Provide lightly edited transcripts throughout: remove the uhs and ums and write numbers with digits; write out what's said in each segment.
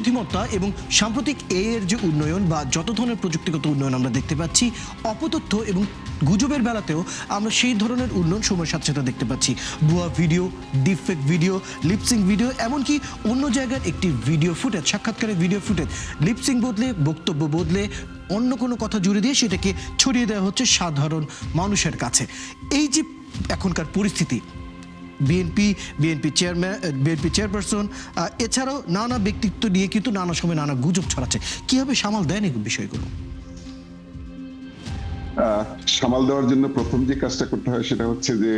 বুদ্ধিমত্তা এবং সাম্প্রতিক এর যে উন্নয়ন বা যত ধরনের প্রযুক্তিগত উন্নয়ন আমরা দেখতে পাচ্ছি, অপতথ্য এবং গুজবের বেলাতেও আমরা সেই ধরনের উন্নয়ন সময়ের সাথে সাথে দেখতে পাচ্ছি। ভুয়া video, deepfake video, lip sync video, এমনকি অন্য জায়গার একটি ভিডিও ফুটেজ, সাক্ষাৎকারের ভিডিও ফুটেজ লিপসিং বদলে, বক্তব্য বদলে, অন্য কোনো কথা জুড়ে দিয়ে সেটাকে ছড়িয়ে দেওয়া হচ্ছে সাধারণ মানুষের কাছে। এই যে এখনকার পরিস্থিতি, বিএনপি চেয়ারপারসন এছাড়াও নানা ব্যক্তিত্ব নিয়ে কিন্তু নানা সময় নানা গুজব ছড়াচ্ছে, কিভাবে সামাল দেন এই বিষয়গুলো? সামাল দেওয়ার জন্য প্রথম যে কাজটা করতে হয় সেটা হচ্ছে যে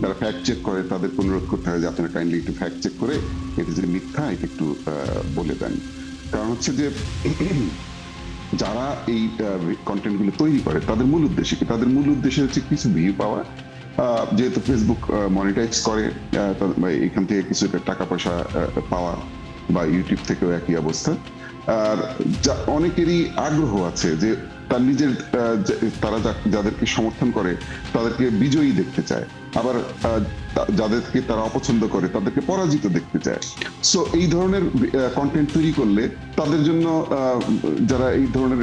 যারা ফ্যাক্ট চেক করে তাদেরকে অনুরোধ করতে হয় যে আপনারা কাইন্ডলি একটু ফ্যাক্ট চেক করে এটা যে মিথ্যা এটা একটু বলে দেন। কারণ হচ্ছে যে যারা এই কন্টেন্ট গুলো তৈরি করে তাদের মূল উদ্দেশ্য কি? তাদের মূল উদ্দেশ্য হচ্ছে কিছু ভিউ পাওয়া। যেহেতু ফেসবুক মনিটাইজ করে, এখান থেকে কিছু টাকা পয়সা পাওয়া, বা ইউটিউব থেকেও একই অবস্থা। আর অনেকেরই আগ্রহ আছে যে তার নিজের তারা যাদেরকে সমর্থন করে তাদেরকে বিজয়ী দেখতে চায়, আবার যাদেরকে তারা অপছন্দ করে তাদেরকে পরাজিত দেখতে চায়। সো এই ধরনের কন্টেন্ট তৈরি করলে তাদের জন্য, যারা এই ধরনের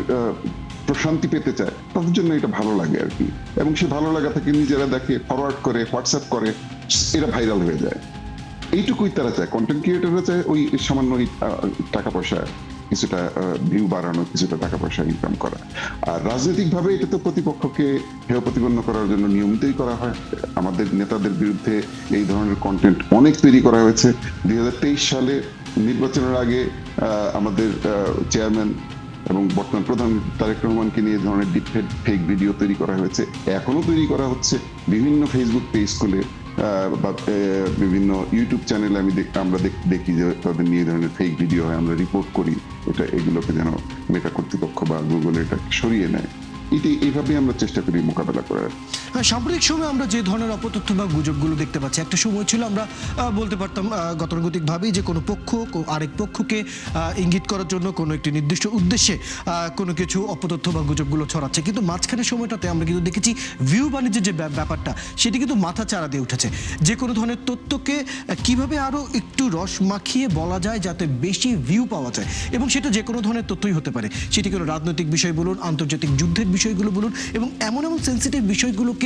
প্রশান্তি পেতে চায় তাদের জন্য এটা ভালো লাগে আর কি, এবং সে ভালো লাগা থেকে নিজেরা দেখে, ফরওয়ার্ড করে, হোয়াটসঅ্যাপ করে, এরা ভাইরাল হয়ে যায়। এইটুকুই তারা চায়, কন্টেন্ট ক্রিয়েটররা চায় ওই সামান্য টাকা পয়সা, কিছুটা ভিউ বাড়ানো, কিছুটা টাকা পয়সা ইনকাম করা। আর রাজনৈতিক ভাবে এটা তো প্রতিপক্ষকে হেয় প্রতিপন্ন করার জন্য নিয়মিতই করা হয়। আমাদের নেতাদের বিরুদ্ধে এই ধরনের কন্টেন্ট অনেক তৈরি করা হয়েছে। 2023 সালে নির্বাচনের আগে আমাদের চেয়ারম্যান এবং বর্তমান প্রধান তারেক রহমানকে নিয়ে ধরনের ফেক ভিডিও তৈরি করা হয়েছে, এখনো তৈরি করা হচ্ছে। বিভিন্ন ফেসবুক পেজ খুলে বা বিভিন্ন ইউটিউব চ্যানেলে আমরা দেখি যে তাদের নিয়ে ধরনের ফেক ভিডিও হয়, আমরা রিপোর্ট করি এগুলোকে যেন মেটা কর্তৃপক্ষ বা গুগল এটা সরিয়ে নেয়। এইভাবে আমরা চেষ্টা করি মোকাবেলা করার। সাম্প্রতিক সময়ে আমরা যে ধরনের অপতথ্য বা গুজবগুলো দেখতে পাচ্ছি, একটা সময় ছিল আমরা বলতে পারতাম গতানুগতিকভাবেই যে কোনো পক্ষ আরেক পক্ষকে ইঙ্গিত করার জন্য কোনো একটি নির্দিষ্ট উদ্দেশ্যে কোনো কিছু অপতথ্য বা গুজবগুলো ছড়াচ্ছে, কিন্তু মাঝখানের সময়টাতে আমরা কিন্তু দেখেছি ভিউ বাণিজ্যের যে ব্যাপারটা সেটি কিন্তু মাথা চাড়া দিয়ে উঠেছে। যে কোনো ধরনের তথ্যকে কিভাবে আরও একটু রস মাখিয়ে বলা যায় যাতে বেশি ভিউ পাওয়া যায়, এবং সেটা যে কোনো ধরনের তথ্যই হতে পারে, সেটি কোনো রাজনৈতিক বিষয় বলুন, আন্তর্জাতিক যুদ্ধের বিষয়গুলো বলুন, এবং এমন এমন সেন্সিটিভ বিষয়গুলোকে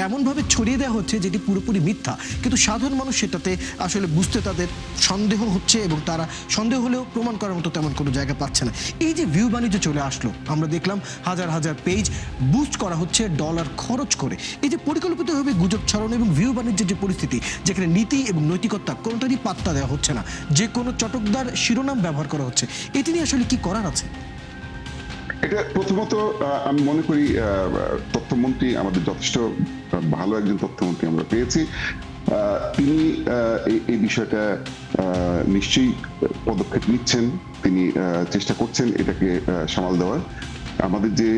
এমনভাবে ছড়িয়ে দেওয়া হচ্ছে যেটি পুরোপুরি মিথ্যা, কিন্তু সাধারণ মানুষ সেটাতে আসলে বুঝতে তাদের সন্দেহ হচ্ছে, এবং তারা সন্দেহ হলেও প্রমাণ করার মতো তেমন কোনো জায়গা পাচ্ছে না। এই যে ভিউ বাণিজ্য চলে আসলো, আমরা দেখলাম হাজার হাজার পেজ বুস্ট করা হচ্ছে ডলার খরচ করে। এই যে পরিকল্পিতভাবে গুজব ছড়ানো এবং ভিউ বাণিজ্যের যে পরিস্থিতি, যেখানে নীতি এবং নৈতিকতা কোনোটারই পাত্তা দেওয়া হচ্ছে না, যে কোনো চটকদার শিরোনাম ব্যবহার করা হচ্ছে, এটি নিয়ে আসলে কি করার আছে? এটা প্রথমত আমি মনে করি তথ্যমন্ত্রী আমাদের যথেষ্ট ভালো একজন তথ্যমন্ত্রী আমরা পেয়েছি। তিনি এই বিষয়টা নিশ্চয়ই পদক্ষেপ নিচ্ছেন, তিনি চেষ্টা করছেন এটাকে সামাল দেওয়ার। আমাদের যে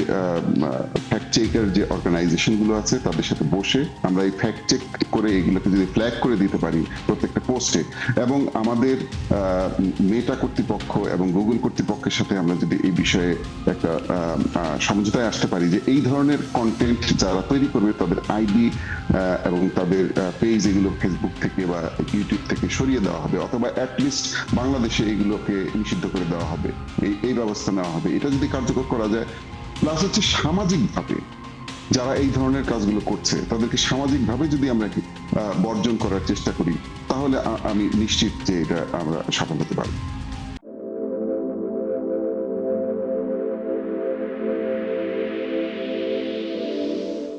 ফ্যাক্ট চেকার যে অর্গানাইজেশন গুলো আছে তাদের সাথে বসে আমরা এই ফ্যাক্ট চেক করে এগুলোকে যদি ফ্ল্যাগ করে দিতে পারি প্রত্যেকটা পোস্টে, এবং আমাদের মেটা কর্তৃপক্ষ এবং গুগল কর্তৃপক্ষের সাথে আমরা যদি এই বিষয়ে একটা সমঝোতায় আসতে পারি যে এই ধরনের কন্টেন্ট যারা তৈরি করবে তাদের আইডি এবং তাদের পেজ এগুলো ফেসবুক থেকে বা ইউটিউব থেকে সরিয়ে দেওয়া হবে, অথবা অ্যাটলিস্ট বাংলাদেশে এগুলোকে নিষিদ্ধ করে দেওয়া হবে, এই ব্যবস্থা নেওয়া হবে। এটা যদি কার্যকর করা যায়, প্লাস হচ্ছে সামাজিকভাবে যারা এই ধরনের কাজগুলো করছে তাদেরকে সামাজিকভাবে যদি আমরা বর্জন করার চেষ্টা করি, তাহলে আমি নিশ্চিত যে এটা আমরা সফল হতে পারবো।